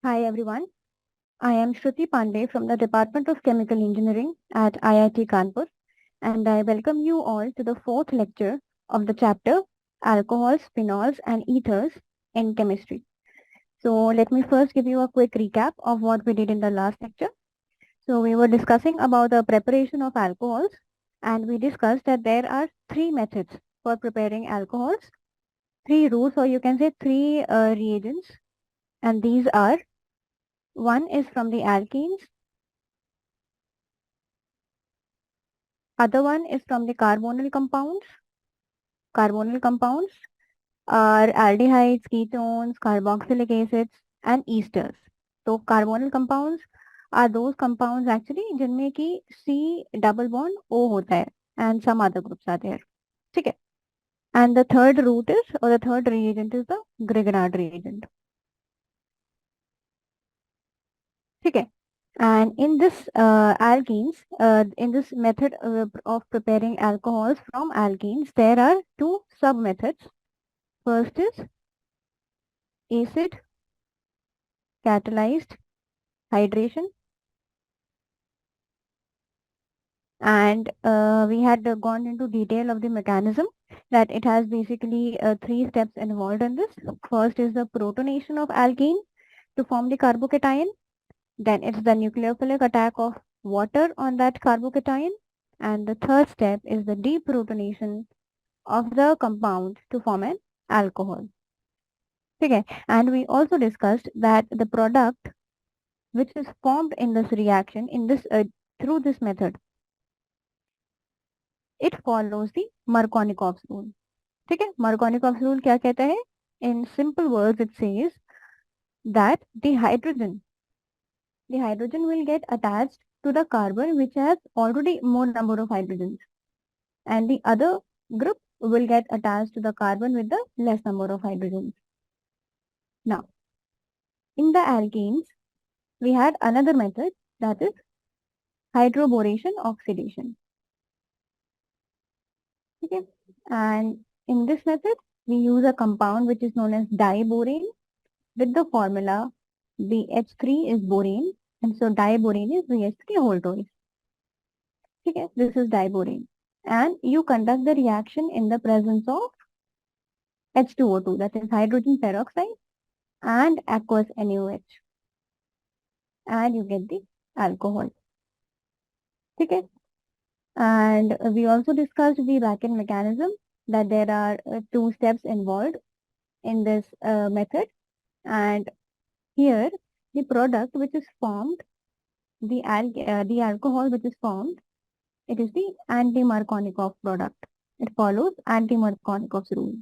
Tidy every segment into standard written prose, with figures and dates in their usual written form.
Hi everyone, I am Shruti Pandey from the Department of Chemical Engineering at IIT Kanpur, and I welcome you all to the fourth lecture of the chapter Alcohols, Phenols and Ethers in Chemistry. So let me first give you a quick recap of what we did in the last lecture. So we were discussing about the preparation of alcohols, and we discussed that there are three methods for preparing alcohols, three rules, or you can say three reagents, and these are: one is from the alkenes, other one is from the carbonyl compounds. Carbonyl compounds are aldehydes, ketones, carboxylic acids and esters. So carbonyl compounds are those compounds actually जिनमें की C double bond O होता है and some other groups are there. ठीक है. And the third route is, or the third reagent is the Grignard reagent. ठीक है. And in this alkenes, in this method of preparing alcohols from alkenes, there are two sub methods. First is acid catalyzed hydration, and we had gone into detail of the mechanism that it has basically three steps involved in this. First is the protonation of alkene to form the carbocation. Then it's the nucleophilic attack of water on that carbocation. And the third step is the deprotonation of the compound to form an alcohol. Okay. And we also discussed that the product which is formed in this reaction in this through this method, it follows the Markovnikov's rule. ठीक है. Markovnikov's rule क्या कहता है? In simple words, it says that the hydrogen will get attached to the carbon which has already more number of hydrogens, and the other group will get attached to the carbon with the less number of hydrogens. Now, in the alkenes, we had another method, that is hydroboration oxidation. Okay. And in this method, we use a compound which is known as diborane with the formula BH3 is borane, and so diborane is BH3 whole twice. Okay, this is diborane. And you conduct the reaction in the presence of H2O2, that is hydrogen peroxide, and aqueous NaOH, and you get the alcohol. Okay. And we also discussed the back-end mechanism, that there are two steps involved in this method, and here the product which is formed, the alcohol which is formed, it is the anti-Markovnikov product. It follows anti-Markovnikov's rule.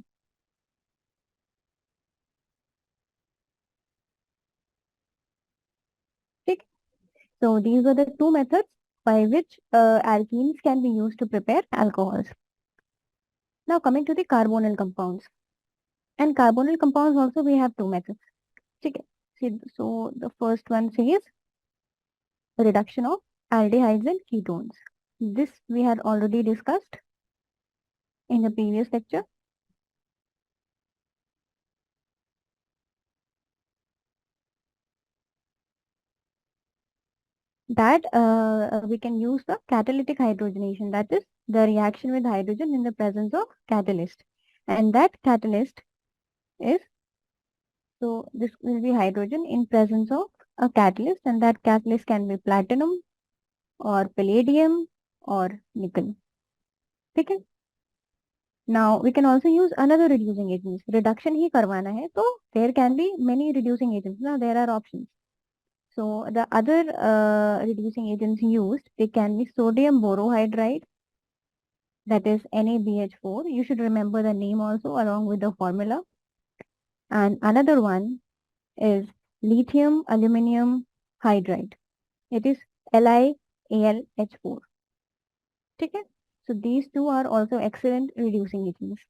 Okay. So these are the two methods by which alkenes can be used to prepare alcohols. Now coming to the carbonyl compounds. And carbonyl compounds also we have two methods. Okay. So the first one says reduction of aldehydes and ketones. This we had already discussed in the previous lecture. That we can use the catalytic hydrogenation, that is the reaction with hydrogen in the presence of catalyst. And that catalyst is, so this will be hydrogen in presence of a catalyst, and that catalyst can be platinum or palladium or nickel. Okay. Now we can also use another reducing agents. Reduction ही करवाना है, so there can be many reducing agents. Now there are options. So the other reducing agents used, they can be sodium borohydride, that is NaBH4. You should remember the name also along with the formula. And another one is lithium aluminum hydride. It is LiAlH4. Okay. So these two are also excellent reducing agents.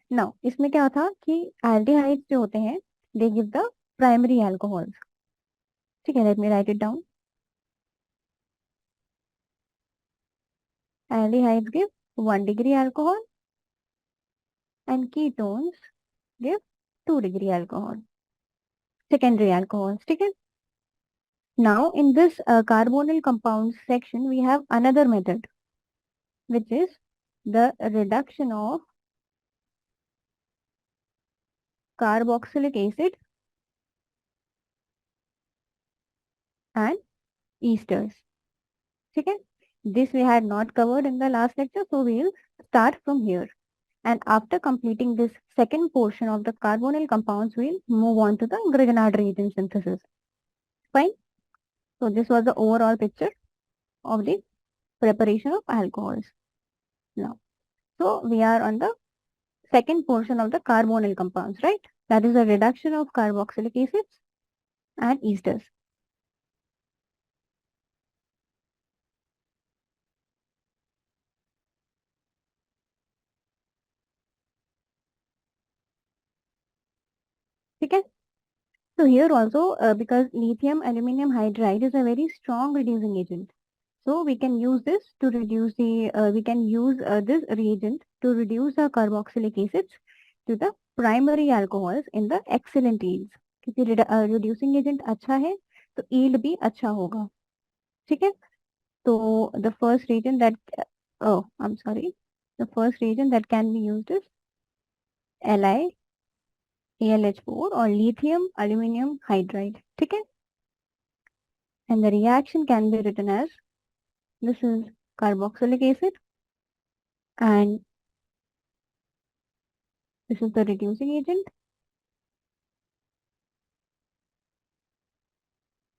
Now इसमें क्या था कि aldehydes जो होते हैं, they give the primary alcohols. ठीक है, let me write it down. Aldehydes give 1 degree alcohol and ketones give 2 degree alcohol. secondary alcohols. ठीक है. Now in this carbonyl compounds section we have another method, which is the reduction of carboxylic acid and esters. ठीक है. This we had not covered in the last lecture, so we will start from here. And after completing this second portion of the carbonyl compounds, we'll move on to the Grignard reagent synthesis. Fine. So this was the overall picture of the preparation of alcohols. Now, so we are on the second portion of the carbonyl compounds, right? That is the reduction of carboxylic acids and esters. Okay. So here also, because lithium aluminum hydride is a very strong reducing agent, so we can use this to reduce the, we can use this reagent to reduce the carboxylic acids to the primary alcohols in the excellent yields. क्योंकि reducing agent अच्छा है, तो yield भी अच्छा होगा. ठीक है. So the first reagent that, oh, I'm sorry, the first reagent that can be used is LiAlH4 or lithium aluminum hydride. ठीक है. And the reaction can be written as, this is carboxylic acid and this is the reducing agent.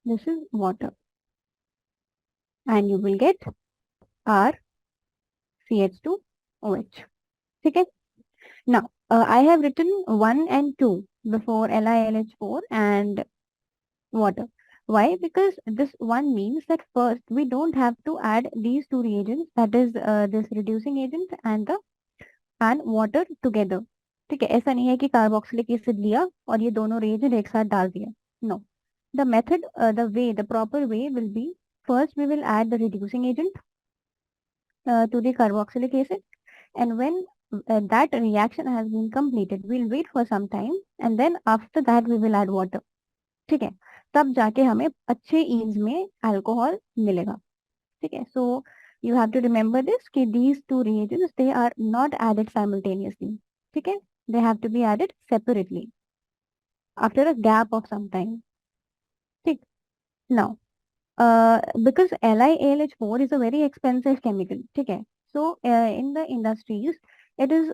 This is water. And you will get RCH2OH. Okay. Now, I have written 1 and 2 before LiLH4 and water. Why? Because this one means that first we don't have to add these two reagents, that is this reducing agent and the and water together. ठीक है. ऐसा नहीं है कि carboxylic acid लिया और ये दोनों reagent एक साथ डाल दिया. No. The method, the proper way will be, first we will add the reducing agent to the carboxylic acid, and when that reaction has been completed, we'll wait for some time and then after that we will add water. ठीक है. तब जाके हमें अच्छे yields में alcohol मिलेगा. ठीक है. So you have to remember this कि these two reagents they are not added simultaneously. ठीक है. They have to be added separately after a gap of some time. ठीक. Now, because LiAlH4 is a very expensive chemical. ठीक है. So in the industries, it is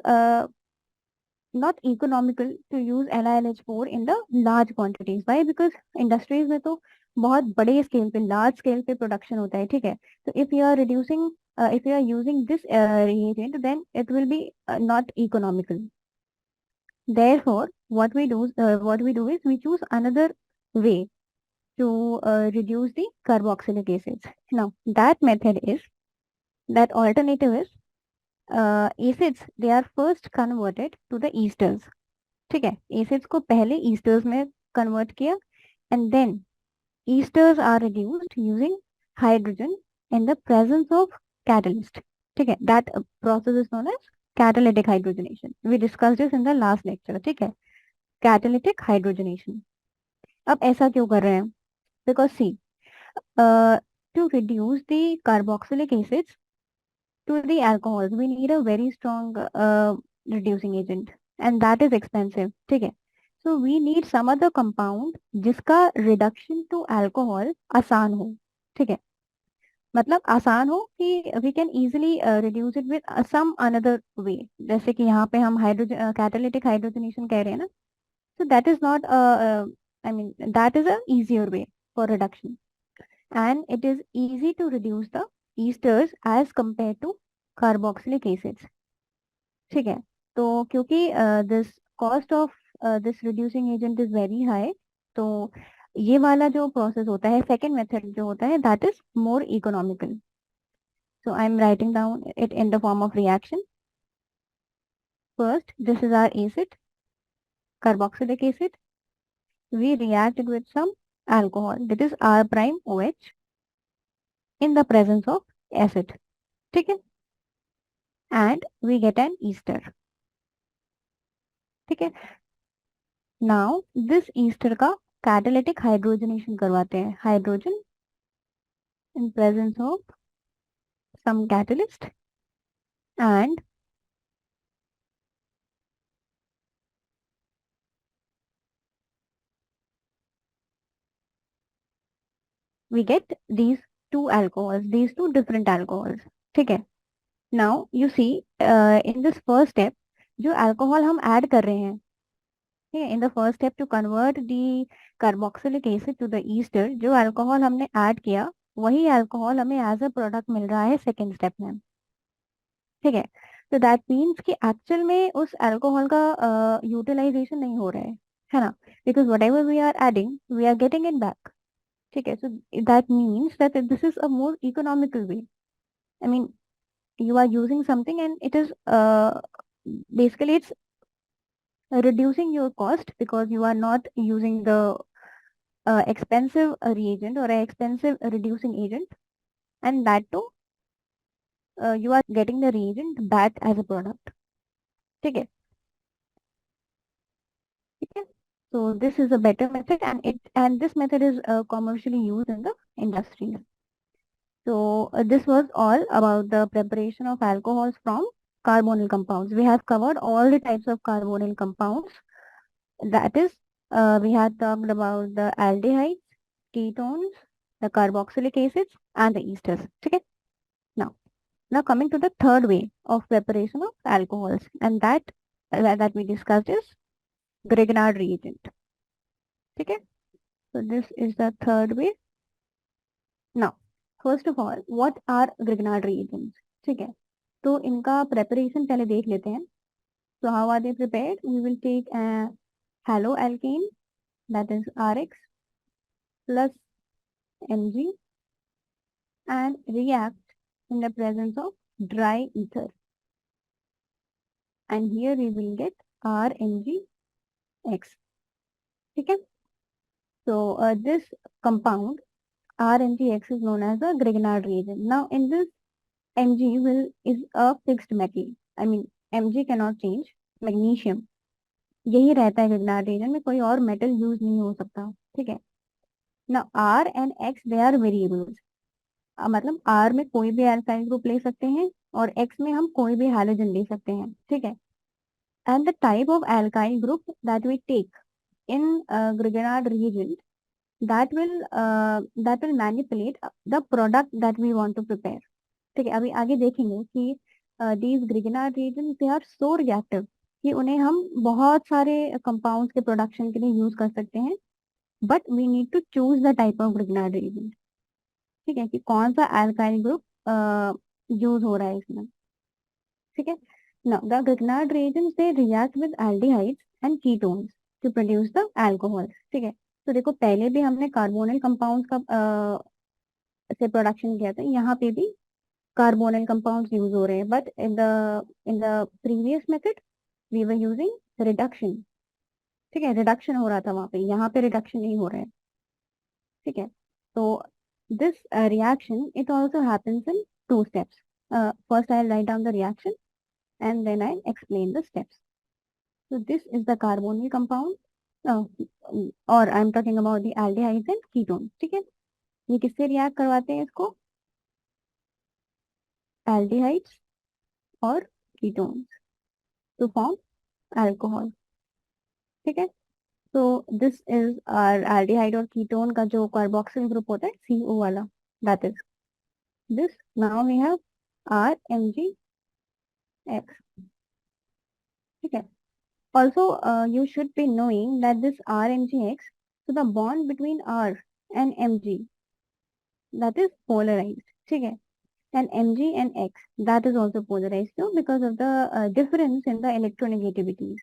not economical to use LiLH4 in the large quantities. Why? Because industries में तो बहुत बड़े scale पे, large scale पे production होता है. ठीक है. So if you are reducing, if you are using this reagent, then it will be not economical. Therefore, what we do is we choose another way to reduce the carboxylic acids. Now, that alternative is acids, they are first converted to the esters. ठीक है. Acids को पहले esters में convert किया and then esters are reduced using hydrogen in the presence of catalyst. ठीक है. That process is known as catalytic hydrogenation. We discussed this in the last lecture. ठीक है. Catalytic hydrogenation. अब ऐसा क्यों कर रहे हैं? Because see, to reduce the carboxylic acids to the alcohols, we need a very strong reducing agent and that is expensive. ठीक है. So we need some other compound जिसका reduction to alcohol आसान हो. ठीक है. मतलब आसान हो कि we can easily reduce it with some another way. जैसे कि यहाँ पे हम हाइड्रोजन catalytic hydrogenation कह रहे हैं ना. So that is not I mean that is a easier way for reduction and it is easy to reduce the esters as compared to carboxylic acids. ठीक है. तो क्योंकि this cost of this reducing agent is very high, तो ये वाला जो process होता है, सेकेंड मेथड जो होता है, that is more economical. So I am writing down it in the form of reaction. First, this is our acid, carboxylic acid. We react it with some alcohol, that is R prime OH in the presence of acid. ठीक है. And we get an ester. ठीक है. Now this ester का catalytic hydrogenation करवाते हैं, hydrogen in presence of some catalyst and we get these two alcohols, these two different alcohols. ठीक है. Now you see in this first step जो alcohol हम add कर रहे हैं, ठीक है, in the first step to convert the carboxylic acid to the ester, जो alcohol हमने add किया वही alcohol हमें as a product मिल रहा है second step में. ठीक है. तो दैट मीन्स कि एक्चुअल में उस अल्कोहल का यूटिलाइजेशन नहीं हो रहा है ना, because whatever we are adding we are getting it back. ठीक है. So that means that this is a more economical way. I mean you are using something and it is basically it's reducing your cost because you are not using the expensive reagent or a expensive reducing agent, and that too you are getting the reagent back as a product. ठीक है. ठीक है. So this is a better method and this method is commercially used in the industries. So this was all about the preparation of alcohols from carbonyl compounds. We have covered all the types of carbonyl compounds. That is, we had talked about the aldehydes, ketones, the carboxylic acids, and the esters. Okay. Now coming to the third way of preparation of alcohols, and that we discussed is Grignard reagent. Okay. So this is the third way. Now, first of all, what are Grignard reagents? ठीक है. तो इनका preparation पहले देख लेते हैं. So how are they prepared? We will take a haloalkane, that is RX plus Mg, and react in the presence of dry ether. And here we will get RMgX. ठीक है. So this compound RMgX is known as the Grignard reagent. Now in this Mg is a fixed metal. I mean Mg cannot change. Magnesium यही रहता है Grignard reagent में, कोई और metal use नहीं हो सकता. ठीक है. Now R and X they are variables. मतलब R में कोई भी अल्काइल ग्रुप ले सकते हैं और X में हम कोई भी हैलोजन ले सकते हैं. ठीक है. And the type of alkyl group that we take in Grignard reagent that will manipulate the product that we want to prepare. ठीक है. अभी आगे देखेंगे कि these Grignard reagents they are so reactive कि उन्हें हम बहुत सारे कंपाउंड्स के प्रोडक्शन के लिए यूज कर सकते हैं, but we need to choose the type of Grignard reagent. ठीक है, कि कौन सा अल्काइल ग्रुप यूज हो रहा है इसमें. ठीक है. Now the Grignard reagents they react with aldehydes and ketones to produce the alcohol. ठीक है. तो देखो पहले भी हमने कार्बोनिल कंपाउंड्स का से प्रोडक्शन किया था, यहाँ पे भी कार्बोनिल कंपाउंड्स यूज हो रहे हैं, but in the previous method we were using reduction. ठीक है. रिडक्शन हो रहा था वहां पे, यहाँ पे रिडक्शन नहीं हो रहा है. ठीक है. तो this reaction it also happens in two steps. First I'll write down the reaction and then I'll explain the steps. So this is the carbonyl compound, or I'm talking about the aldehydes and ketones. ठीक है. ये किससे react करवाते हैं इसको? aldehydes और ketones to form alcohol. ठीक है. So this is our aldehyde और ketone का जो carboxyl group होता है CO वाला, that is this. Now we have RMgX. ठीक है. Also you should be knowing that this RMgX, so the bond between R and Mg that is polarized. ठीक है. And Mg and X that is also polarized too because of the difference in the electronegativities.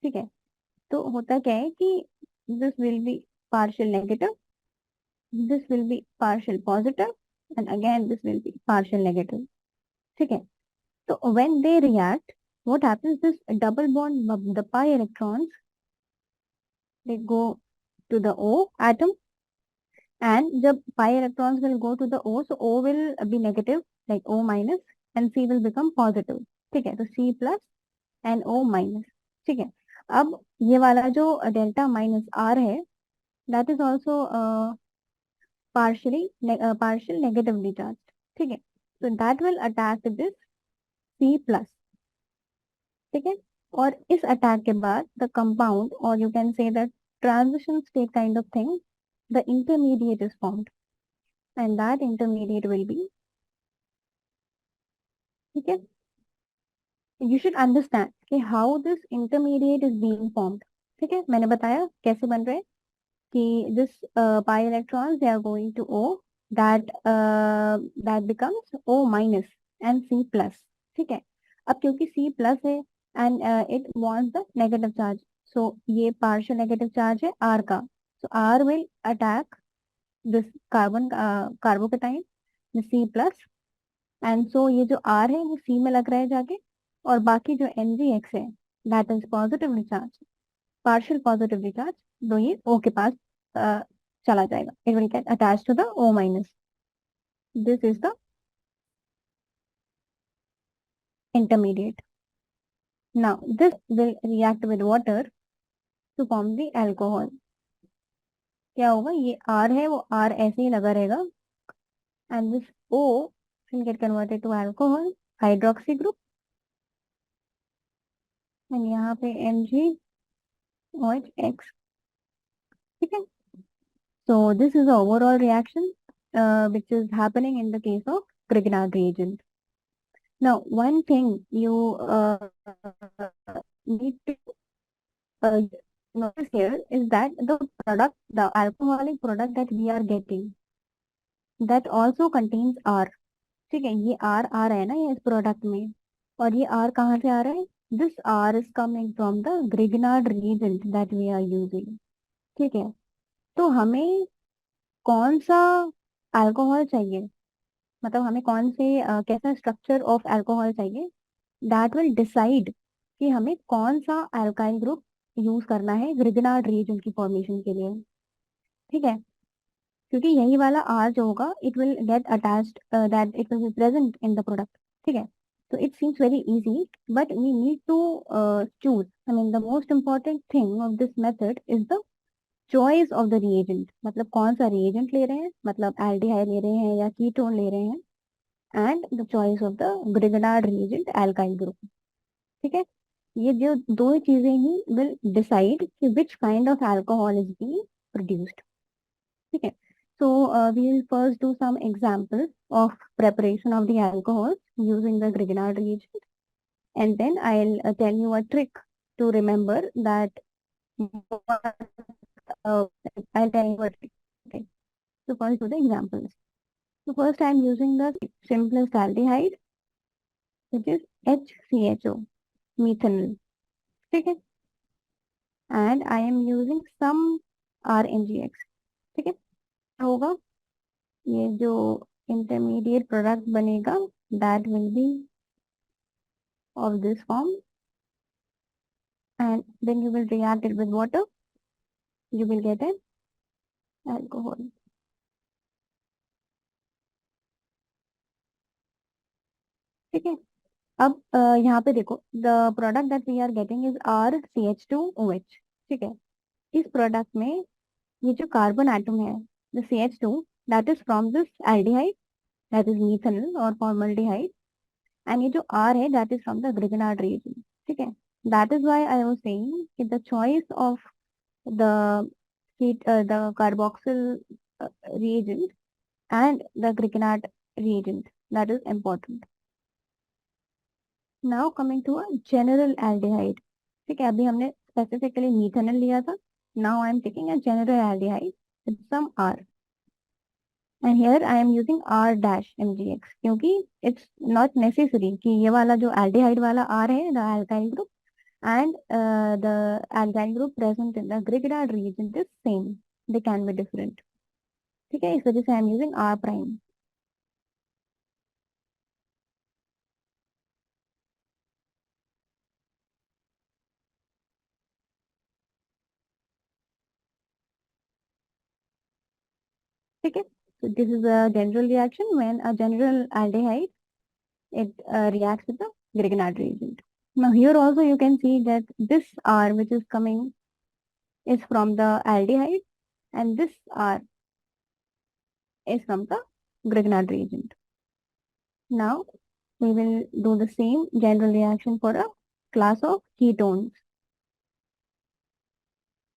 ठीक है. तो होता क्या है कि this will be partial negative, this will be partial positive, and again this will be partial negative. ठीक है. So when they react, what happens? This double bond, the pi electrons, they go to the O atom, and जब pi electrons will go to the O, so O will be negative, like O minus, and C will become positive. ठीक है. तो C plus and O minus. ठीक है. अब ये वाला जो डेल्टा माइनस आर है, that is also partial negatively charged. ठीक है, so that will attack this C plus. ठीक है, और इस अटैक के बाद द कंपाउंड और you can say that transition state kind of thing, the intermediate is formed, and that intermediate will be, ठीक है, you should understand कि how this intermediate is being formed. ठीक है, मैंने बताया कैसे बन रहे हैं कि this pi electrons they are going to O, that that becomes O minus and C plus. ठीक है, अब क्योंकि C plus है and it wants the negative charge, so ये partial negative charge है R का, so R will attack this carbocation the C plus, and so ये जो R है वो C में लग रहा है जाके, और बाकी जो NGX है that is positively charged, partial positively charged, तो ये O के पास चला जाएगा, it will get attached to the O minus. This is the intermediate. Now this will react with water to form the alcohol. क्या होगा, ये R है वो R ऐसे ही लगा रहेगा, and this O will get converted to alcohol hydroxy group, and यहाँ पे MgOH. ठीक है, so this is the overall reaction which is happening in the case of Grignard reagent. Now one thing you need to notice here is that the alcoholic product that we are getting, that also contains R. ठीक है, ये R आ रहा है ना ये इस product में, और ये R कहाँ से आ रहा है, this R is coming from the Grignard reagent that we are using. ठीक है, तो हमें कौन सा अल्कोहल चाहिए, मतलब हमें कौन से कैसा स्ट्रक्चर ऑफ अल्कोहल चाहिए, दैट विल डिसाइड कि हमें कौन सा अल्काइल ग्रुप यूज करना है ग्रिग्नार्ड रीजन की फॉर्मेशन के लिए. ठीक है, क्योंकि यही वाला आर जो होगा it will get attached, that it will be present in the product. ठीक है, so it seems very easy, but we need to choose. I mean, the most important thing of this method is the choice of the reagent. मतलब कौन सा reagent ले रहे हैं, मतलब aldehyde ले रहे हैं या ketone ले रहे हैं, and the choice of the Grignard reagent alkyl group. ठीक है, ये जो दो चीजें ही will decide कि which kind of alcohol is being produced. ठीक है, so we will first do some examples of preparation of the alcohol using the Grignard reagent, and then I'll tell you a trick to remember that. uh, I'll tell you a trick. Okay, so first do the examples. So first I'm using the simplest aldehyde, which is HCHO, methanol. ठीक है, and I am using some RNGX. ठीक है, क्या होगा, ये जो intermediate product बनेगा that will be of this form, and then you will react it with water, you will get an alcohol. ठीक है, अब यहाँ पे देखो the product that we are getting is RCH2OH. ठीक है, इस प्रोडक्ट में ये जो कार्बन एटम है the CH2 that is from this aldehyde that is methanol और फॉर्मल्डिहाइड, एंड ये जो R है that is from the Grignard reagent. ठीक है, that is why I was saying कि the choice of the the carboxyl reagent and the Grignard reagent, that is important. Now coming to a general aldehyde. ठीक है, अभी हमने specifically methanol लिया था. Now I am taking a general aldehyde with some R, and here I am using R dash MgX क्योंकि it's not necessary कि ये वाला जो aldehyde वाला R है the alkyl group and the alkyl group present in the Grignard reagent is same. They can be different. ठीक है, इस वजह से I am using R prime. ठीक है, so this is a general reaction when a general aldehyde it reacts with the Grignard reagent. Now here also you can see that this R which is coming is from the aldehyde, and this R is from the Grignard reagent. Now we will do the same general reaction for a class of ketones.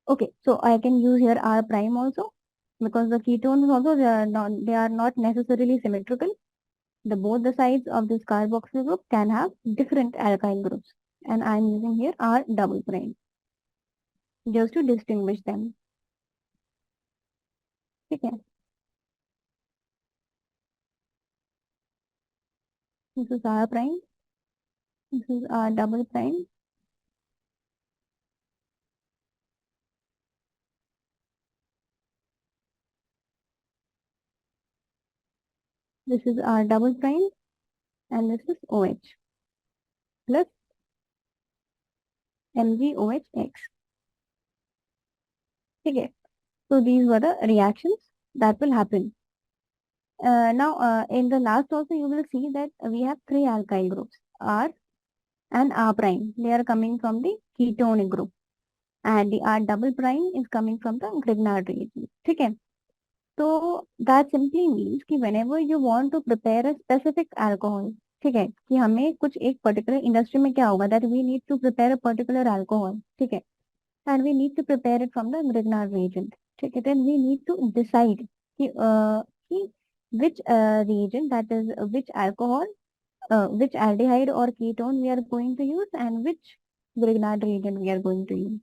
Okay, so I can use here R prime also, because the ketones also they are not necessarily symmetrical. Both the sides of this carboxyl group can have different alkyl groups, and I am using here R double prime just to distinguish them. Okay, this is R prime, this is R double prime, this is R double prime, and this is OH plus MgOHX. Okay, so these were the reactions that will happen. Now, in the last also, you will see that we have three alkyl groups, R and R prime. They are coming from the ketone group, and the R double prime is coming from the Grignard reagent. Okay. So that simply means कि whenever you want to prepare a specific alcohol, ठीक है, कि हमें कुछ एक particular industry में क्या होगा, that we need to prepare a particular alcohol, ठीक है, and we need to prepare it from the Grignard reagent, ठीक है, then we need to decide कि which reagent, that is which alcohol, which aldehyde or ketone we are going to use, and which Grignard reagent we are going to use.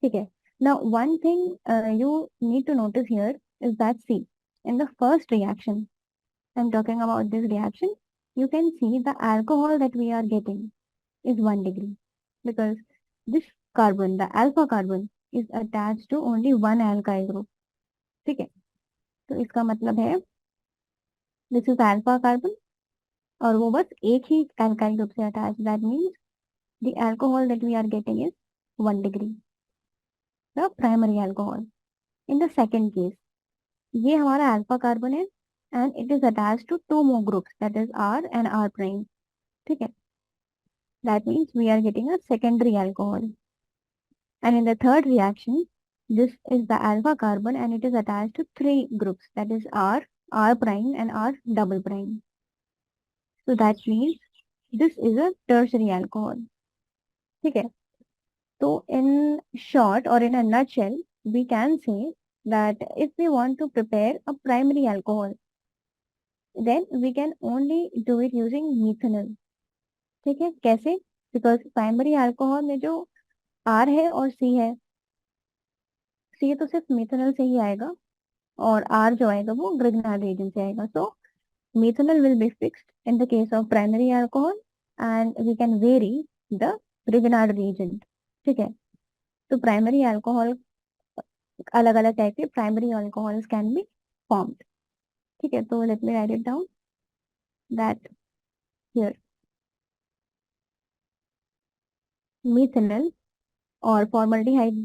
Okay. Now, one thing you need to notice here is that, see, in the first reaction, I'm talking about this reaction, you can see the alcohol that we are getting is 1 degree, because this carbon, the alpha carbon, is attached to only one alkyl group. ठीक है, तो इसका मतलब है this is alpha carbon और वो बस एक ही alkyl group से attached. That means the alcohol that we are getting is 1 degree, the primary alcohol. In the second case, ये हमारा अल्फा कार्बन है and it is attached to two more groups, that is R and R prime. ठीक है, that means we are getting a secondary alcohol. And in the third reaction, this is the alpha carbon and it is attached to three groups, that is R, R prime and R double prime. So that means this is a tertiary alcohol. ठीक है, so in short or in a nutshell, we can say that if we want to prepare a primary alcohol, then we can only do it using methanol. ठीक है, कैसे? Because primary alcohol में जो R है और C है, C तो सिर्फ methanol से ही आएगा और R जो आएगा वो Grignard reagent से आएगा. So methanol will be fixed in the case of primary alcohol and we can vary the Grignard reagent. ठीक है, तो प्राइमरी अल्कोहल अलग अलग टाइप के primary alcohols can be formed. ठीक है, तो let me right it down that here methanol or formaldehyde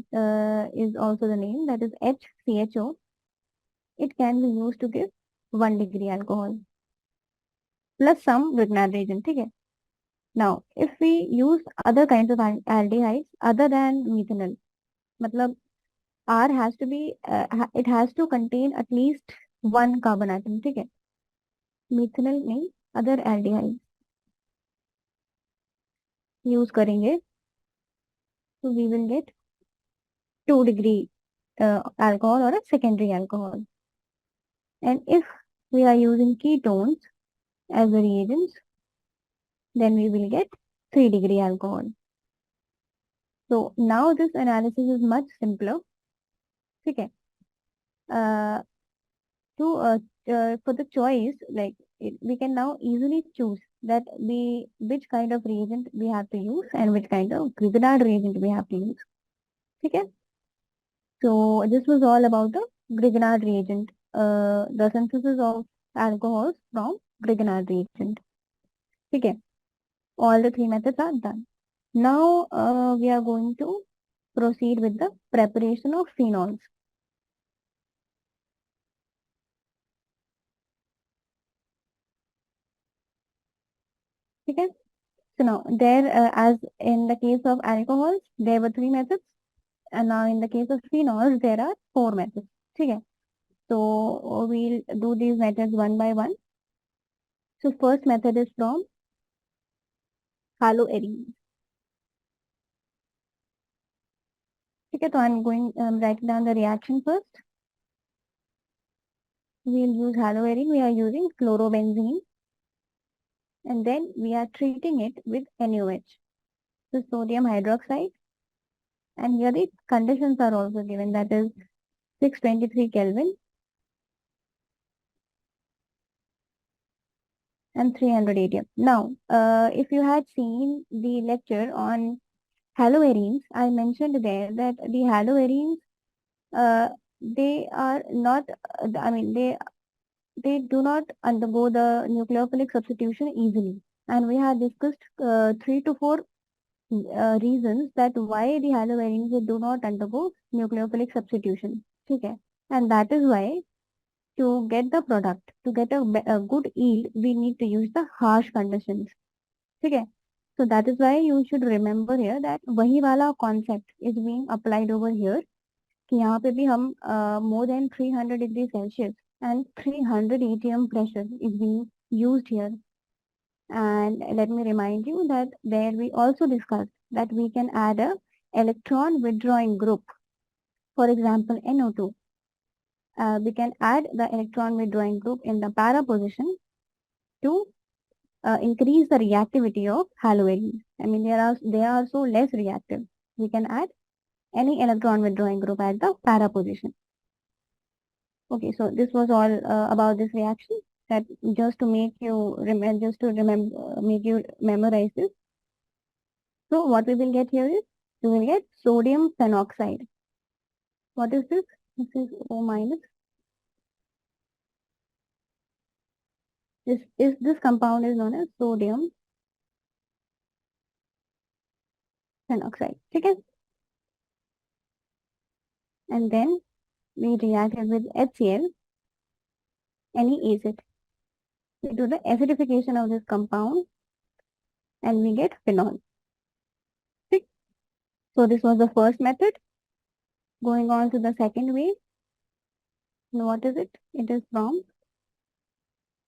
is also the name, that is HCHO. It can be used to give 1 degree alcohol plus some Grignard reagent. ठीक है, now if we use other kinds of aldehydes other than methanol, मतलब R has to be it has to contain at least one carbon atom. ठीक है, methanol नहीं, other aldehydes use करेंगे so we will get 2 degree alcohol or a secondary alcohol. And if we are using ketones as the reagents, then we will get 3 degree alcohol. So now this analysis is much simpler. Okay. For the choice, like we can now easily choose that which kind of reagent we have to use and which kind of Grignard reagent we have to use. Okay. So this was all about the Grignard reagent, the synthesis of alcohols from Grignard reagent. Okay. All the three methods are done. Now we are going to proceed with the preparation of phenols. Okay. So now there, as in the case of alcohols, there were three methods, and now in the case of phenols, there are four methods. ठीक है. So we'll do these methods one by one. So first method is from haloarenes. ठीक है. तो I'm going writing down the reaction first. We'll use haloarene. We are using chlorobenzene, and then we are treating it with NaOH, so sodium hydroxide. And here the conditions are also given, that is 623 Kelvin and 300 atm. Now, if you had seen the lecture on haloarenes, I mentioned there that the haloarenes, they are not, I mean, they do not undergo the nucleophilic substitution easily. And we had discussed 3 to 4 reasons that why the haloarenes do not undergo nucleophilic substitution. Okay. And that is why to get the product, to get a good yield, we need to use the harsh conditions. Okay. So that is why you should remember here that वही वाला concept is being applied over here. कि यहाँ पे भी हम more than 300 degrees Celsius and 300 atm pressure is being used here. And let me remind you that there we also discussed that we can add a electron withdrawing group. For example, NO2. We can add the electron withdrawing group in the para position to increase the reactivity of haloarenes. I mean, they are also less reactive. We can add any electron withdrawing group at the para position. Okay, so this was all about this reaction. That just to make you remember, make you memorize this. So what we will get here is we will get sodium phenoxide. What is this? This is O minus. This compound is known as sodium phenoxide. Okay, and then we react it with HCl, any acid. We do the acidification of this compound and we get phenol. Okay. So this was the first method. Going on to the second way. Now what is it? It is from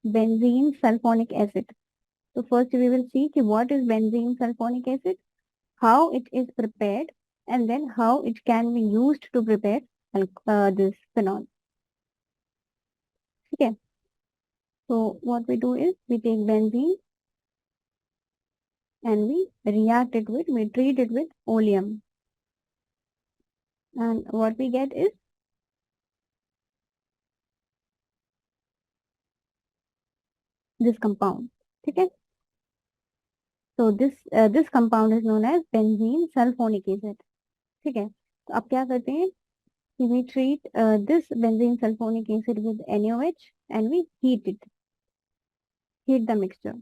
benzene sulfonic acid. So first we will see what is benzene sulfonic acid, how it is prepared, and then how it can be used to prepare this phenol. Okay. So what we do is we take benzene and we treat it with oleum. And what we get is this compound. Okay. So this compound is known as benzene sulfonic acid. ठीक है. तो अब क्या करते हैं? We treat this benzene sulfonic acid with NaOH and we heat the mixture,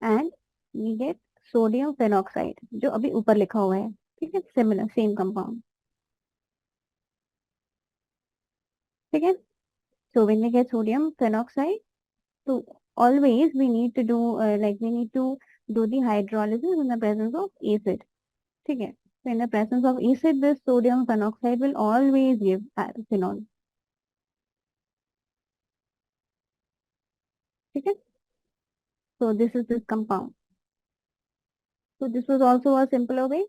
and we get sodium phenoxide जो अभी ऊपर लिखा हुआ है. ठीक है, similar same compound. ठीक है. So when we get sodium phenoxide, so always we need to do the hydrolysis in the presence of acid. ठीक है. So in the presence of acid, this sodium phenoxide will always give phenol. ठीक है. So this is this compound. So this was also a simpler way.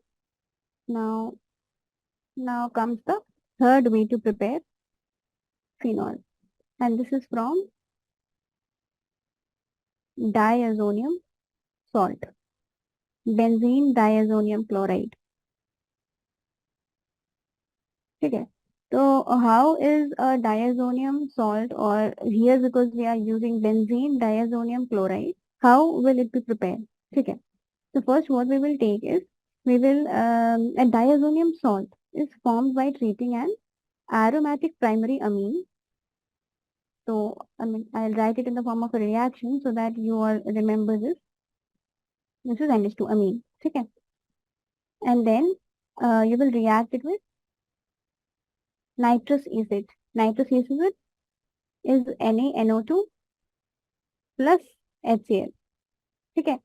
Now comes the third way to prepare phenol, and this is from diazonium salt, benzene diazonium chloride. ठीक है. So how is a diazonium salt, or here because we are using benzene diazonium chloride, how will it be prepared? ठीक है. So first what we will take is a diazonium salt is formed by treating an aromatic primary amine. So I mean I'll write it in the form of a reaction so that you all remember this. This is NH2 amine. ठीक है. And then you will react it with nitrous acid. Nitrous acid is NaNO2 plus HCl. ठीक है.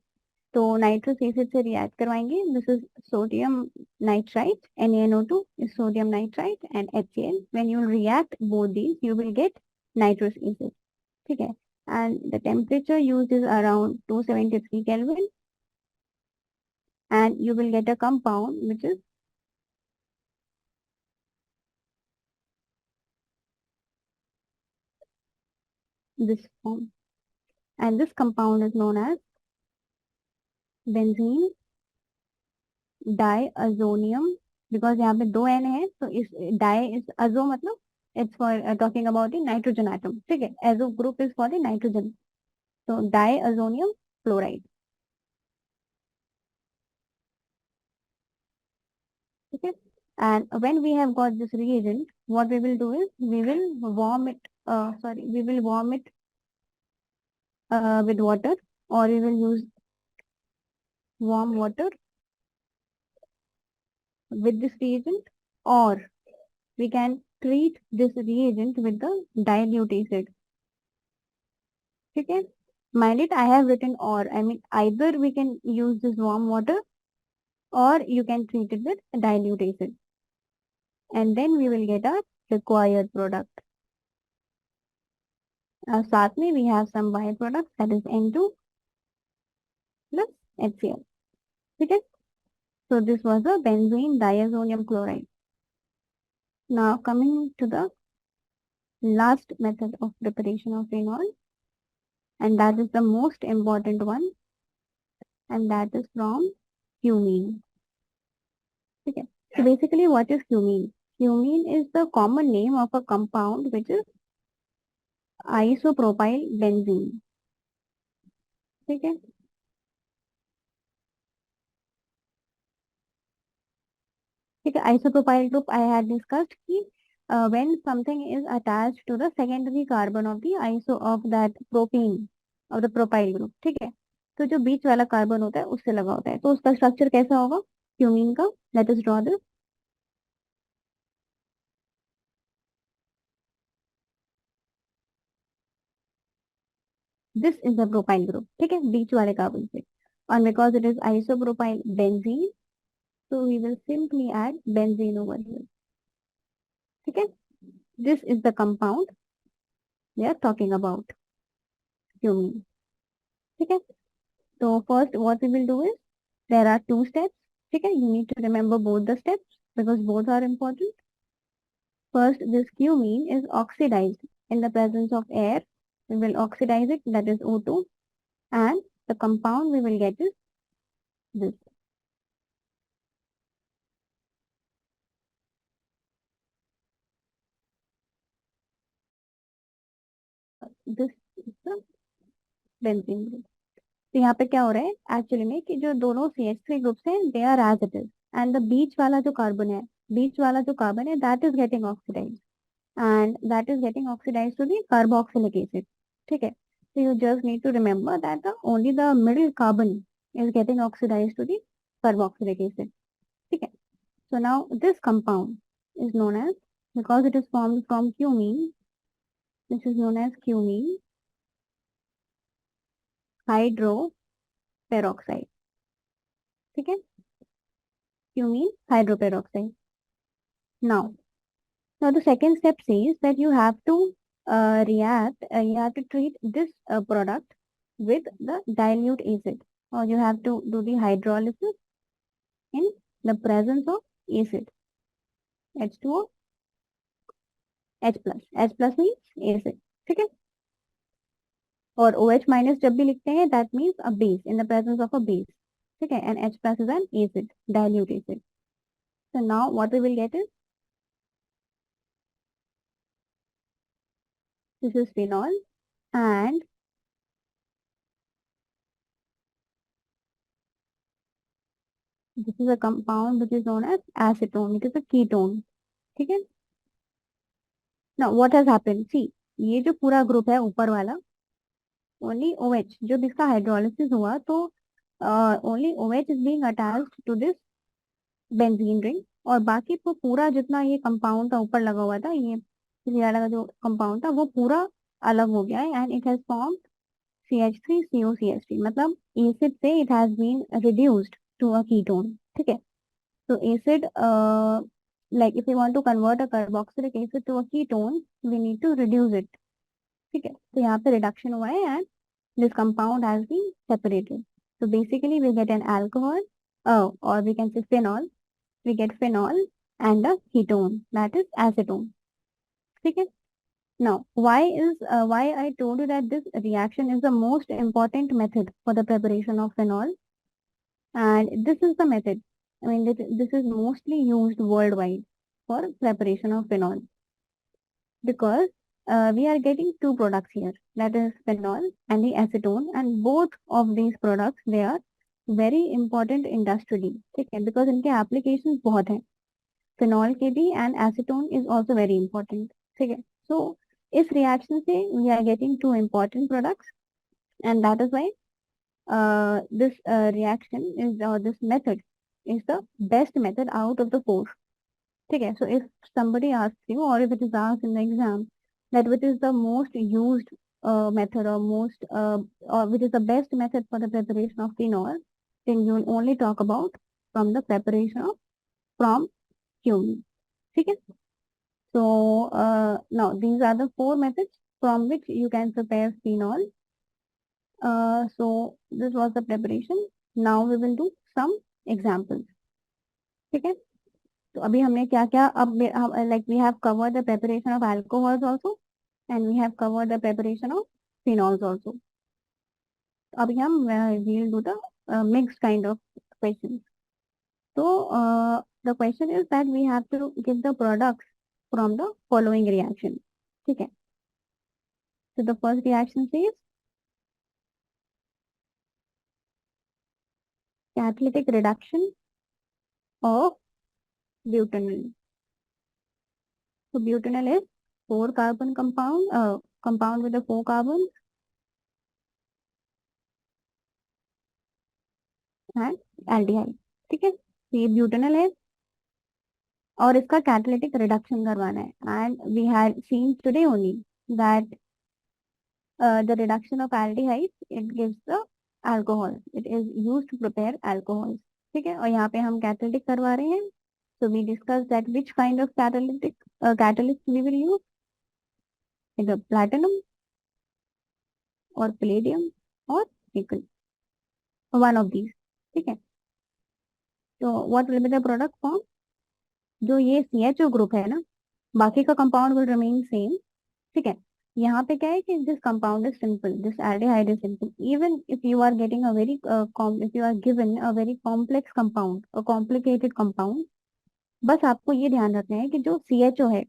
तो nitrous acid से react करवाएंगे. This is sodium nitrite. NaNO2 is sodium nitrite and HCl. When you react both these, you will get nitrous acid. ठीक है. And the temperature used is around 273 Kelvin, and you will get a compound which is this form, and this compound is known as benzene diazonium. Because यहाँ पे दो N है, तो इस die is अजो मतलब it's for talking about the nitrogen atom. ठीक है. Azo group is for the nitrogen. तो डाईअजोनियम क्लोराइड. ठीक है. And when we have got this reagent, what we will do is we will warm it. We will warm it with water, or we will use warm water with this reagent, or we can treat this reagent with the dilute acid. ठीक है. Mind it, I have written or. I mean, either we can use this warm water, or you can treat it with dilute acid, and then we will get a required product. साथ में we have some byproduct, that is N2 plus HCl. ठीक है. So this was the benzene diazonium chloride. Now coming to the last method of preparation of phenol, and that is the most important one, and that is from cumene. Okay. So basically, what is cumene? Cumene is the common name of a compound which is isopropyl benzene. ठीक है. ठीक है. Isopropyl group I had discussed कि when something is attached to the secondary carbon of the iso of that propene of the propyl group. ठीक है. तो जो बीच वाला कार्बन होता है उससे लगा होता है, तो उसका स्ट्रक्चर कैसा होगा क्यूमीन का? Let us draw this. This is the propyl group. ठीक है. बीच वाले कार्बन से. और because it is isopropyl benzene, so we will simply add benzene over here. ठीक है. This is the compound we are talking about, cumene. ठीक है. So first what we will do is, there are two steps. ठीक है. You need to remember both the steps because both are important. First, this cumene is oxidized in the presence of air. We will oxidize it, that is O2, and the compound we will get is this. This is the benzene group. तो यहाँ पे क्या हो रहा है actually में कि जो दोनों CH3 ग्रुप्स हैं they are as it is, and the बीच वाला जो कार्बन है, बीच वाला जो कार्बन है that is getting oxidise, and that is getting oxidise to the carboxylic acid. ठीक है. so you just need to remember that only the middle carbon is getting oxidized to the carboxylic acid. ठीक है. so now this compound is known as, because it is formed from cumene, this is known as cumene hydroperoxide. ठीक है. cumene hydroperoxide. Now, the second step says that you have to you have to treat this product with the dilute acid, or you have to do the hydrolysis in the presence of acid, H2O, H plus. H plus means acid. ठीक है. और OH minus जब भी लिखते हैं that means a base, in the presence of a base. ठीक है. And H plus is an acid, dilute acid. So now what we will get is, this is phenol, and this is a compound which is known as acetone. It is a ketone. ठीक है. Now what has happened? See, ये जो पूरा group है ऊपर वाला, only OH, जब इसका हाइड्रोलिसिस हुआ तो only OH is being attached to this benzene ring, और बाकी तो पूरा जितना ये कंपाउंड था ऊपर लगा हुआ था, ये वाला का जो कंपाउंड था वो पूरा अलग हो गया है, and it has formed CH3COCH3 मतलब एसिड से it has been reduced to a ketone. ठीक है, तो acid like if we want to convert a carboxylic acid to a ketone we need to reduce it. ठीक है, तो यहाँ पे reduction हुआ है and this compound has been separated. So basically we get an alcohol, or we can say phenol. We get phenol and a ketone, that is acetone. ठीक है. Now, why I told you that this reaction is the most important method for the preparation of phenol, and this is the method. I mean, this is mostly used worldwide for preparation of phenol because we are getting two products here, that is phenol and the acetone, and both of these products they are very important industrially. ठीक है, because इनके applications बहुत हैं. Phenol के भी and acetone is also very important. ठीक है, so इस रिएक्शन से we are getting two important products and that is why this reaction is और this method is the best method out of the four. ठीक है, so if somebody asks you or if it is asked in the exam that which is the most used method or most or which is the best method for the preparation of phenol, then you will only talk about from the preparation of from cumin. ठीक है, so now these are the four methods from which you can prepare phenol. So this was the preparation. Now we will do some examples. ठीक है, तो अभी हमने क्या क्या अब like we have covered the preparation of alcohols also and we have covered the preparation of phenols also. अभी हम we will do the mixed kind of questions. So the question is that we have to give the products from the following reaction. ठीक है, so the first reaction says catalytic reduction of butanol. So butanol is 4 carbon compound with the 4 carbons and aldehyde. ठीक है, तो ये butanol है और इसका catalytic reduction करवाना है and we had seen today only that the reduction of aldehyde it gives the alcohol. It is used to prepare alcohols. ठीक है, और यहाँ पे हम catalytic करवा रहे हैं. So we discussed that which kind of catalyst we will use, either platinum or palladium or nickel, one of these. ठीक है, तो what will be the product form? जो ये CHO ग्रुप है ना, बाकी का कंपाउंड will remain same. ठीक है, यहाँ पे क्या है कि this compound is simple, this aldehyde is simple. Even if you are getting a very if you are given a very complex compound, a complicated compound, बस आपको ये ध्यान रखना है कि जो CHO है,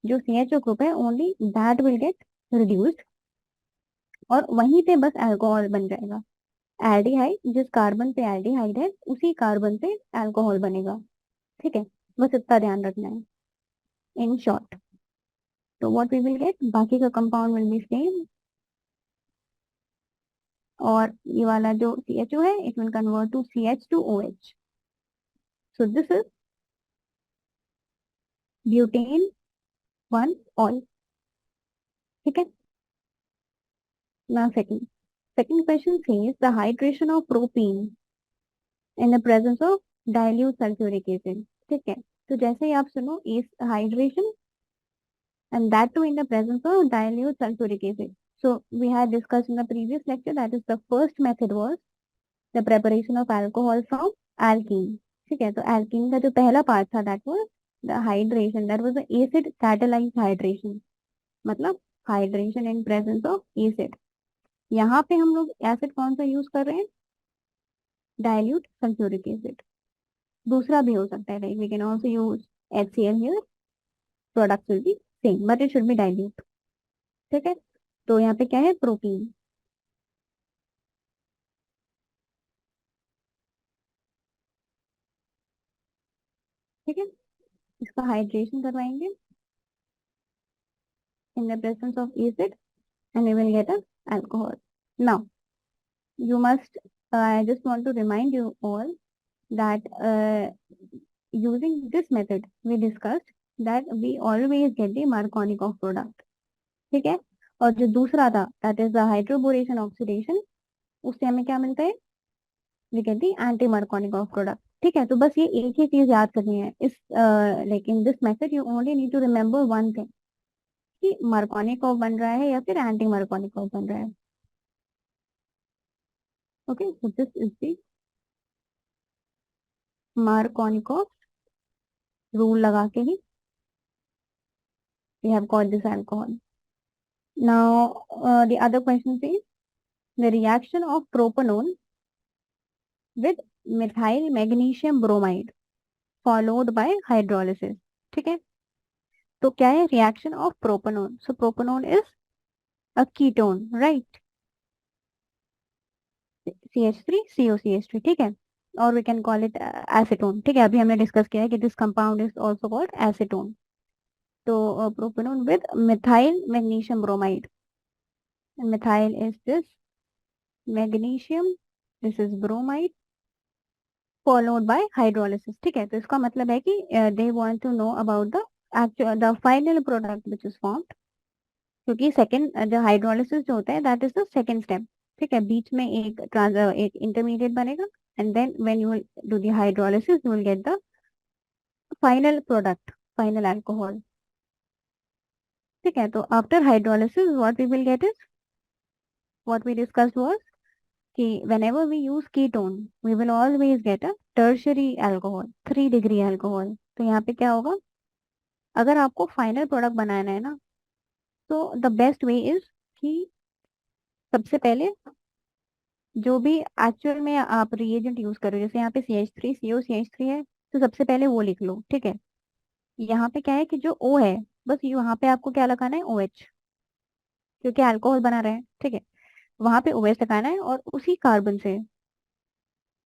जो CHO ग्रुप है, only that will gate reduced और वहीं पे बस अल्कोहल बन जाएगा. एल्डिहाइड जिस कार्बन पे एल्डिहाइड है उसी कार्बन पे अल्कोहल बनेगा. ठीक है, बस इतना ध्यान रखना है इन शॉर्ट. तो व्हाट वी विल गेट, बाकी का कंपाउंड विल बी सेम और ये वाला जो CHO है it will convert to CH2OH. So this is butane 1 ol. ठीक है, now second question says the hydration of propene in the presence of dilute sulfuric acid. ठीक है, तो जैसे ही आप सुनो is hydration and that too in the presence of dilute sulfuric acid. So we had discussed in the previous lecture that is the first method was the preparation of alcohol from alkene. ठीक है, तो alkene का जो पहला part था that was the hydration, that was the acid catalyzed hydration, मतलब hydration in presence of acid. यहाँ पे हम लोग एसिड कौन सा यूज कर रहे हैं, डाइल्यूट सल्फ्यूरिक एसिड. दूसरा भी हो सकता है, like we can also use HCl here, product will be same but it should be dilute. ठीक है, तो यहाँ पे क्या है, प्रोटीन. ठीक है, इसका हाइड्रेशन करवाएंगे in the presence of acid and we will get a alcohol. Now you must I just want to remind you all that using this method we discussed that we always get the Markovnikov product. ठीक है, और जो दूसरा था that is the hydroboration oxidation, उससे हमें क्या मिलता है, we get the anti Markovnikov product. ठीक है, तो बस ये एक ही चीज याद करनी है इस, like in this method you only need to remember one thing, कि मार्कोनिकॉफ बन रहा है या फिर एंटी मार्कोनिकॉफ बन रहा है। Okay, so this is the Markovnikov rule लगा के ही we have got this alcohol. Now, the other question is the reaction of propanol with methyl magnesium bromide followed by hydrolysis. ठीक है, तो क्या है reaction of propanol? So propanol is a ketone, right, CH3COCH3, ठीक है, और we can call it acetone. ठीक है, अभी हमने डिस्कस किया है कि this compound is also called acetone. तो propanol with methyl magnesium bromide, methyl is this, magnesium this is bromide, followed by hydrolysis. ठीक है, तो इसका मतलब है कि they want to know about the actual the final product which is formed, क्योंकि second जो हाइड्रोलिसिस जो होता है that is the second step. ठीक है, बीच में एक इंटरमीडिएट बनेगा, and then when you will do the hydrolysis you will get the final product, final alcohol. ठीक है, तो after hydrolysis what we will get is, what we discussed was कि whenever we use ketone we will always get a tertiary alcohol, 3 degree alcohol। तो यहाँ पे क्या होगा, अगर आपको फाइनल प्रोडक्ट बनाना है ना, तो द बेस्ट वे इज कि सबसे पहले जो भी एक्चुअल में आप रिएजेंट यूज करो, जैसे यहाँ पे CH3COCH3 है, तो सबसे पहले वो लिख लो। ठीक है, यहाँ पे क्या है कि जो O है, बस यहाँ पे आपको क्या लगाना है, OH, क्योंकि अल्कोहल बना रहे हैं। ठीक है, वहां पे OH लगाना है, और उसी कार्बन से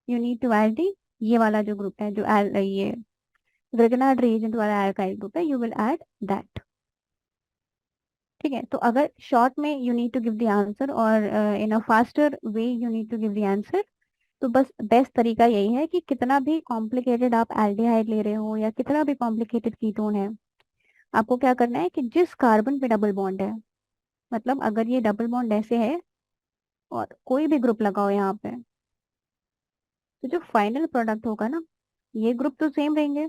you need to add the, ये वाला जो ग्रुप है जो ये ग्रिगनार्ड reagent वाला alkyl ग्रुप है, यू विल ऐड दैट। ठीक है, तो अगर शॉर्ट में you need to give the answer और in a faster way you need to give the answer, तो बस बेस्ट तरीका यही है कि कितना भी कॉम्प्लिकेटेड आप एल्डिहाइड ले रहे हो या कितना भी कॉम्प्लिकेटेड कीटोन है, आपको क्या करना है कि जिस कार्बन पे डबल बॉन्ड है, मतलब अगर ये डबल बॉन्ड ऐसे है और कोई भी ग्रुप लगाओ यहाँ पे, तो जो फाइनल प्रोडक्ट होगा ना, ये ग्रुप तो सेम रहेंगे।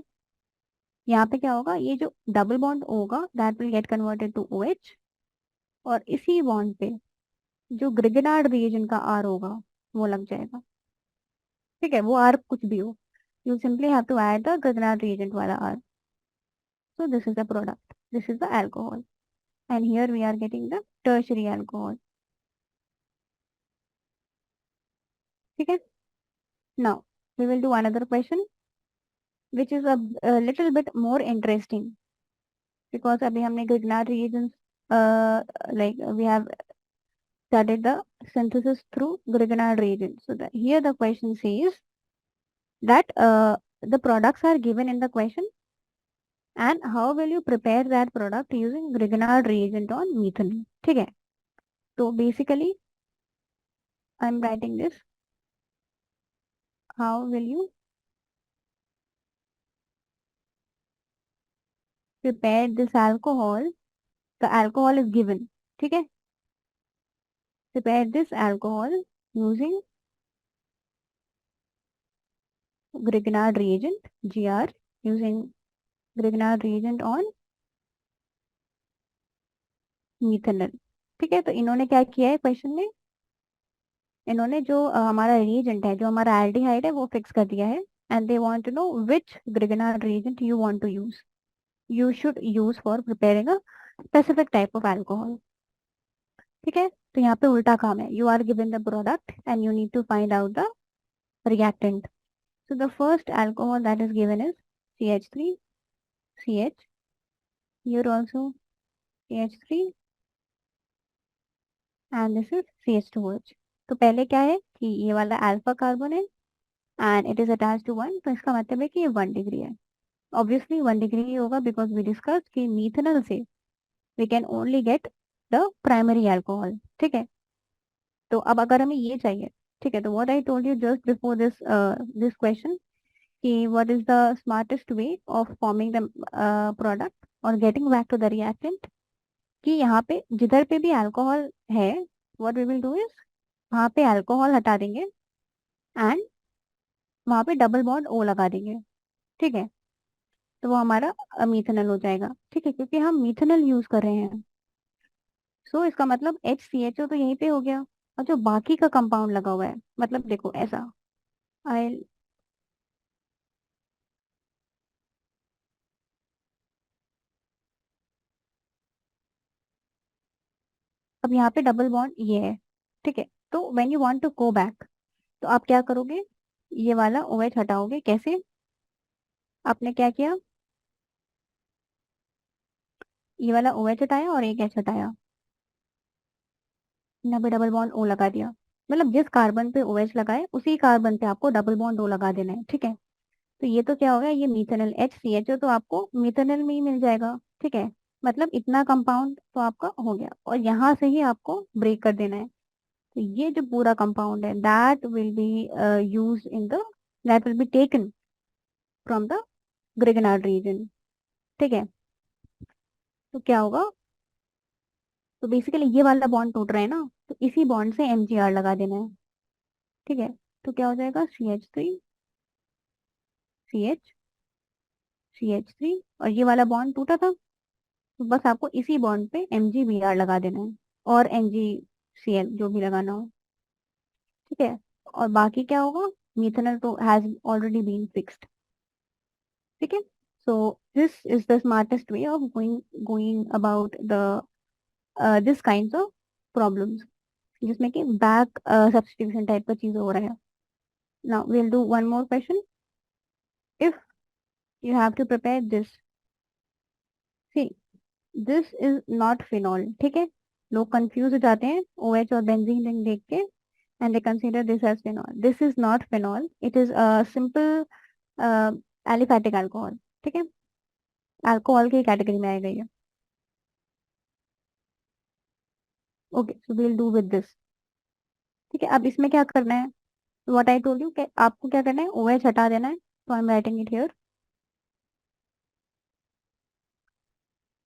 यहाँ पे क्या होगा, ये जो डबल बॉन्ड होगा that will get converted to OH, और इसी बॉन्ड पे जो ग्रिगनार्ड रीजन का R होगा वो लग जाएगा। ठीक है, वो R कुछ भी हो, you simply have to add the Grignard reagent वाला R। So this is the product. This is the alcohol. And here we are getting the tertiary alcohol. ठीक है? Now we will do another question which is a little bit more interesting because अभी हमने Grignard reagents like we have studied the synthesis through Grignard reagents. So here the question says that the products are given in the question, and how will you prepare that product using Grignard reagent on methanol? ठीक है, तो basically I am writing this. How will you prepare this alcohol? The alcohol is given. ठीक है, prepare this alcohol using Grignard reagent, GR, using Grignard reagent on methanol। ठीक है, तो इन्होंने क्या किया है क्वेश्चन में, इन्होंने जो हमारा reagent है, जो हमारा aldehyde है, वो फिक्स कर दिया है, and they want to know which Grignard reagent you want to use. You should use for preparing a specific type of alcohol। ठीक है, तो यहाँ पे उल्टा काम है, you are given the product and you need to find out the reactant। So the first alcohol that is given is CH3, CH, here also CH3 and this is CH2OH। तो पहले क्या है कि ये वाला अल्फा कार्बन है and it is attach to 1, तो इसका मतलब है कि ये 1 डिग्री है। ऑब्वियसली 1 डिग्री ही होगा बिकॉज वी डिस्कस कि मीथेनॉल से we can only get the primary alcohol. ठीक है, तो अब अगर हमें ये चाहिए, ठीक है, तो what I told you just before this this question कि what is the smartest way of forming the product or getting back to the reactant, कि यहाँ पे जिधर पे भी अल्कोहल है, what we will do is, वहाँ पे अल्कोहल हटा देंगे एंड वहाँ पे डबल बॉन्ड ओ लगा देंगे। ठीक है, तो वो हमारा मीथेनॉल हो जाएगा। ठीक है, क्योंकि हम मीथेनॉल यूज कर रहे हैं। सो इसका मतलब HCHO तो यहीं पे हो गया, और जो बाकी का कंपाउंड लगा हुआ है, मतलब देखो ऐसा, आई, अब यहाँ पे डबल बॉन्ड ये है। ठीक है, तो when you want to go back, तो आप क्या करोगे, ये वाला OH हटाओगे। कैसे? आपने क्या किया, ये वाला OH हटाया और एक H हटाया, यहाँ पे डबल बॉन्ड O लगा दिया। मतलब जिस कार्बन पे OH लगा है उसी कार्बन पे आपको डबल बॉन्ड O लगा देना है। ठीक है, तो ये तो क्या हो गया, ये मिथेनॉल HCHO तो आपको मिथेनॉल में ही मिल जाएगा। ठीक है, मतलब इतना कंपाउंड तो आपका हो गया, और यहाँ से ही आपको ब्रेक कर देना है। तो ये जो पूरा कंपाउंड है, that will be use in the, that will be taken from the Grignard reagent. ठीक है, तो क्या होगा, तो बेसिकली ये वाला बॉन्ड टूट रहा है ना, तो इसी बॉन्ड से MgR लगा देना है। ठीक है, तो क्या हो जाएगा, CH3 और ये वाला बॉन्ड टूटा था, तो बस आपको इसी बॉन्ड पे MgBr लगा देना है, और NgCl जो भी लगाना हो। ठीक है, और बाकी क्या होगा, मिथेनॉल तो हैज ऑलरेडी बीन फिक्स्ड। ठीक है, so this is the smartest way of going going about the this kind of problems, जिसमें कि बैक सब्स्टिट्यूशन टाइप का चीज हो रहा है। Now we'll do one more question. If you have to prepare this, see, this is not phenol. ठीक है, लोग कंफ्यूज हो जाते हैं OH और बेंजीन रिंग देख के, and they consider this as phenol. This is not phenol, it is a simple aliphatic alcohol. ठीक है, अल्कोहल की कैटेगरी में आएगा ये। Okay, so we'll do with this. ठीक है, अब इसमें क्या करना है, व्हाट आई टोल्ड यू, आपको क्या करना है, OH हटा देना है। तो आई एम राइटिंग इट हियर,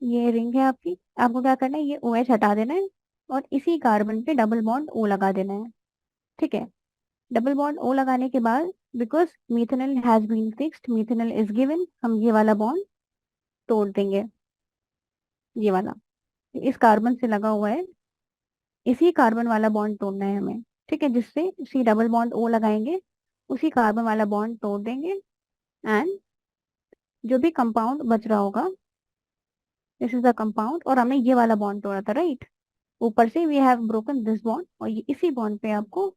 ये रिंग है आपकी, आपको क्या करना है, ये OH हटा देना है, और इसी कार्बन पे डबल बॉन्ड O लगा देना है। ठीक है, डबल बॉन्ड O लगाने के बाद, because methanol has been fixed, methanol is given, हम ये वाला बॉन्ड तोड़ देंगे, ये वाला इस कार्बन से लगा हुआ है, इसी कार्बन वाला बॉन्ड तोड़ना है हमें। ठीक है, जिससे सी डबल बॉन्ड O लगाएंगे, उसी कार्बन वाला बॉन्ड तोड़ देंगे, एंड जो भी कंपाउंड बच रहा होगा, दिस इज द कंपाउंड, और हमने ये वाला बॉन्ड तोड़ा था, राइट, ऊपर से we have broken this bond, और ये इसी बॉन्ड पे आपको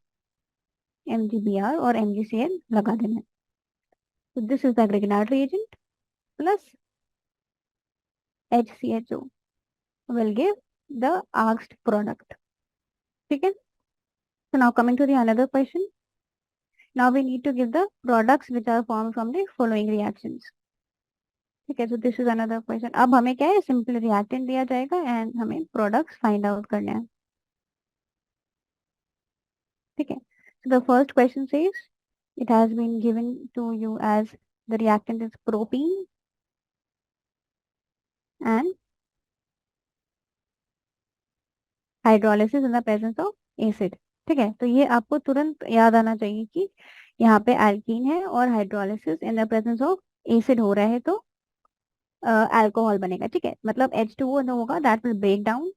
MgBr और MgCl लगा देना है। तो this is the Grignard reagent plus HCHO will give the asked product. ठीक है, so now coming to the another question. Now we need to give the products which are formed from the following reactions. ठीक है, so this is another question. अब हमें क्या है, simple reactant दिया जाएगा एंड हमें प्रोडक्ट्स फाइंड आउट करने हैं। ठीक है, so the first question says it has been given to you as the reactant is propene and hydrolysis in the presence of acid। ठीक है, तो ये आपको तुरंत याद आना चाहिए कि यहाँ पे एल्कीन है और hydrolysis in the presence of acid हो रहा है, तो अल्कोहल बनेगा। ठीक है, मतलब H2O जो होगा that will break down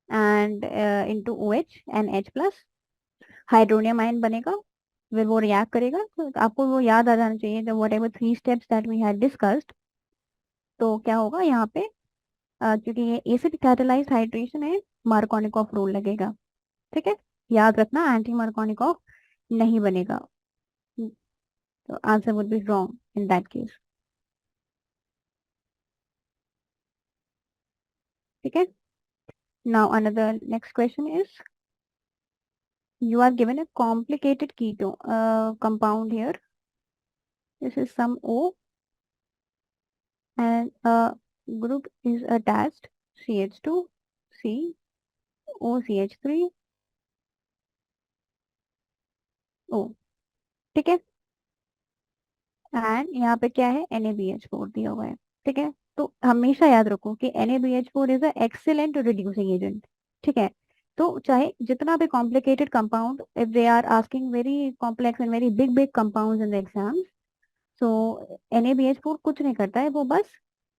and into OH and H plus, hydronium ion बनेगा, फिर वो रिएक्ट करेगा। तो आपको वो याद आ जाना चाहिए, the whatever 3 steps that we had discussed. तो क्या होगा यहाँ पे, क्योंकि ये एसिड कैटालाइज्ड हाइड्रेशन है, मार्कोनिकॉफ रूल लगेगा। ठीक है, याद रखना, एंटी मार्कोनिकॉफ नहीं बनेगा, तो answer would be wrong in that case. ठीक है, now another next question is, you are given a complicated keto compound here. This is some O and a group is attached, CH2, C, OCH3, O। ठीक है, and यहाँ पे क्या है, NaBH4 दिया हुआ है। ठीक है, तो हमेशा याद रखो कि NaBH4 is a excellent reducing agent. ठीक है। तो चाहे जितना भी complicated compound, if they are asking very complex and very big big compounds in the exam, so NaBH4 कुछ नहीं करता है, वो बस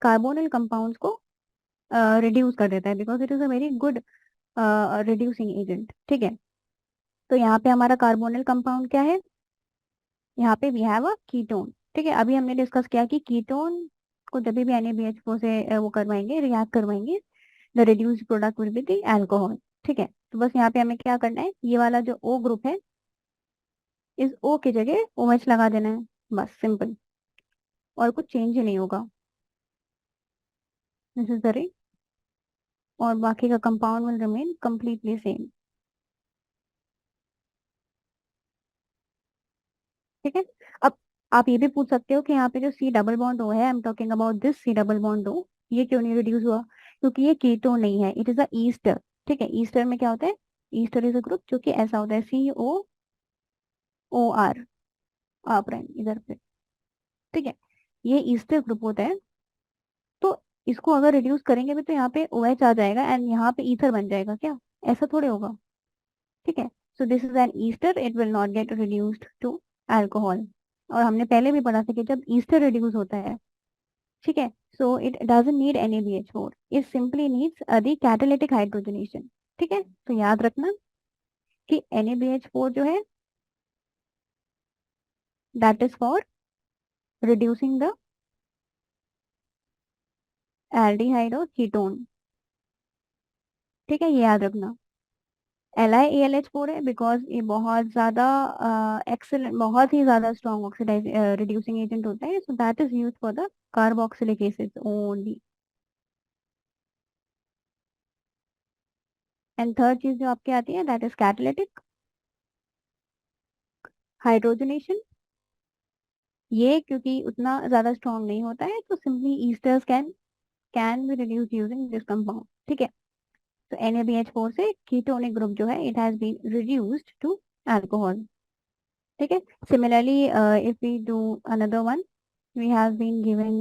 कार्बोनिल कंपाउंड्स को रिड्यूस कर देता है, because it is a very good reducing agent. ठीक है। तो यहाँ पे हमारा कार्बोनिल कंपाउंड क्या है, यहाँ पे वी हैव अ कीटोन। ठीक है। अभी हमने डिस्कस किया कि कीटोन को जब भी NaBH4 से वो करवाएंगे, रिएक्ट करवाएंगे, the reduced product will be the alcohol. ठीक है। तो बस यहाँ पे हमें क्या करना है, ये वाला जो O ग्रुप है, इस O की जगह OH लगा देना है, बस सिंपल, और कुछ चेंज ही नहीं होगा, नेसेसरी, और बाकी का compound will remain completely same. ठीक है। अब आप ये भी पूछ सकते हो कि यहाँ पे जो C डबल बॉन्ड O है, I am talking about this C double bond O, ये क्यों नहीं रिड्यूस हुआ? क्योंकि ये कीटोन नहीं है, इट इज अ ईस्टर। ठीक है। ईस्टर में क्या होता है, ईस्टर इज अ ग्रुप जो कि ऐसा होता है, COOR, आ प्राइम इधर पे। ठीक है। ये ईस्टर ग्रुप होता है। तो इसको अगर रिड्यूस करेंगे भी तो यहाँ पे OH आ जाएगा एंड यहाँ पे ईथर बन जाएगा क्या? ऐसा थोड़े होगा। ठीक है। So this is an ester, it will not get reduced to alcohol. और हमने पहले भी पढ़ा था कि जब ईस्टर रिड्यूस होता है, ठीक है, so it doesn't need NaBH4, it simply needs the catalytic hydrogenation. ठीक है। तो याद रखना कि NaBH4 जो है, that is for reducing the aldehyde और कीटोन। ठीक है, ये याद रखना। LiAlH4 है बिकॉज ये बहुत ज्यादा एक्सेलेंट, बहुत ही ज्यादा स्ट्रॉन्ग ऑक्सीडाइज रिड्यूसिंग एजेंट होता है, so that is use for the carboxylic acid only. And third चीज जो आपके आती है, दैट इज कैटालिटिक हाइड्रोजनेशन। ये क्योंकि उतना ज्यादा स्ट्रॉन्ग नहीं होता है, तो simply esters can be reduce using this compound. ठीक है। तो NaBH4 से कीटोनिक ग्रुप जो है, it has been reduced to alcohol. ठीक है। Similarly if we do another one, we have been given,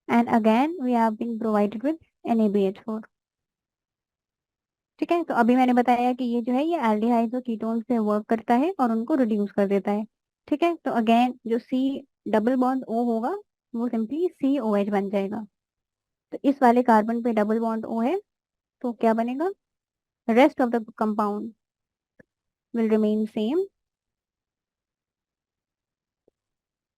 and again we have been provided with NaBH4। ठीक है। तो अभी मैंने बताया कि ये जो है, ये एल्डिहाइड्स और कीटोन से वर्क करता है और उनको रिड्यूस कर देता है। ठीक है। तो अगेन जो C डबल बॉन्ड O होगा, वो सिंपली COH बन जाएगा। तो इस वाले कार्बन पे डबल बॉन्ड O है, तो क्या बनेगा, rest of the compound will remain same.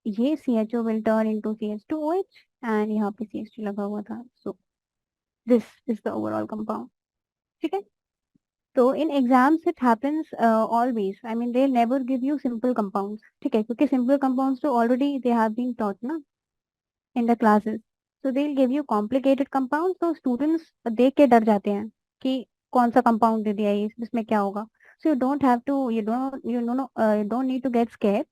ये CHO will turn into CH2OH, and यहाँ पे CH2 लगा हुआ था, so this is the overall compound. ठीक है। तो in exams it happens always, I mean they never give you simple compounds. ठीक है, क्योंकि सिंपल कंपाउंड्स तो already they have been taught ना in the classes, so they will give you complicated compounds, तो students देख के डर जाते हैं कि कौन सा कंपाउंड दे दिया है, इसमें क्या होगा। So you don't have to, you know don't need to get scare.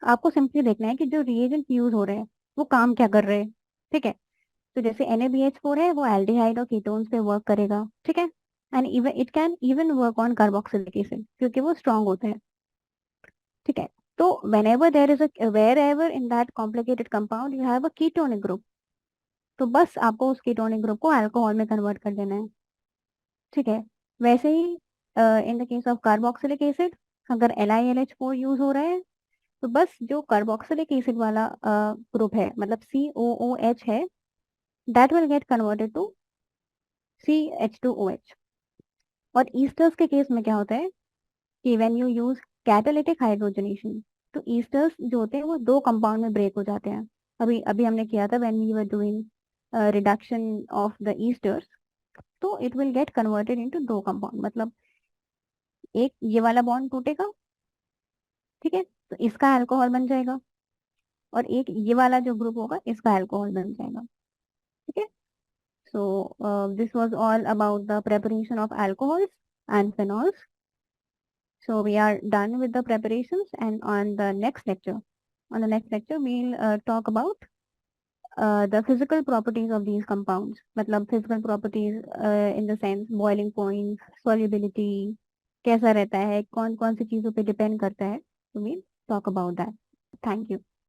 आपको सिंपली देखना है कि जो रिएजेंट यूज हो रहे हैं वो काम क्या कर रहे हैं। ठीक है। तो जैसे NaBH4 है, वो एल्डिहाइड और कीटोन्स पे वर्क करेगा। ठीक है। And even it can even work on carboxylic acid, क्योंकि वो स्ट्रांग होता है। ठीक है। तो whenever there is a wherever in that complicated compound you have a ketonic group, तो बस आपको उस कीटोनिक ग्रुप को अल्कोहल में कन्वर्ट कर देना है। ठीक है। वैसे ही in the case of carboxylic acid, अगर LiLH4 यूज हो रहा है, तो बस जो कार्बोक्सिलिक एसिड वाला ग्रुप है, मतलब COOH है, that will get converted to CH2OH। और ईस्टर्स के केस में क्या होता है कि when you use catalytic hydrogenation, तो ईस्टर्स जो होते हैं वो दो कंपाउंड में ब्रेक हो जाते हैं। अभी अभी हमने किया था when we were doing reduction of the esters, तो it will get converted into दो कंपाउंड, मतलब एक ये वाला बॉन्ड टूटेगा, ठीक है, तो इसका अल्कोहल बन जाएगा, और एक ये वाला जो ग्रुप होगा, इसका अल्कोहल बन जाएगा। ठीक है। So this was all about the preparation of alcohols and phenols. So we are done with the preparations, and on the next lecture we'll talk about the physical properties of these compounds. मतलब physical properties in the sense boiling point, solubility, कैसा रहता है, कौन कौन सी चीजों पे depend करता है, we talk about that. Thank you.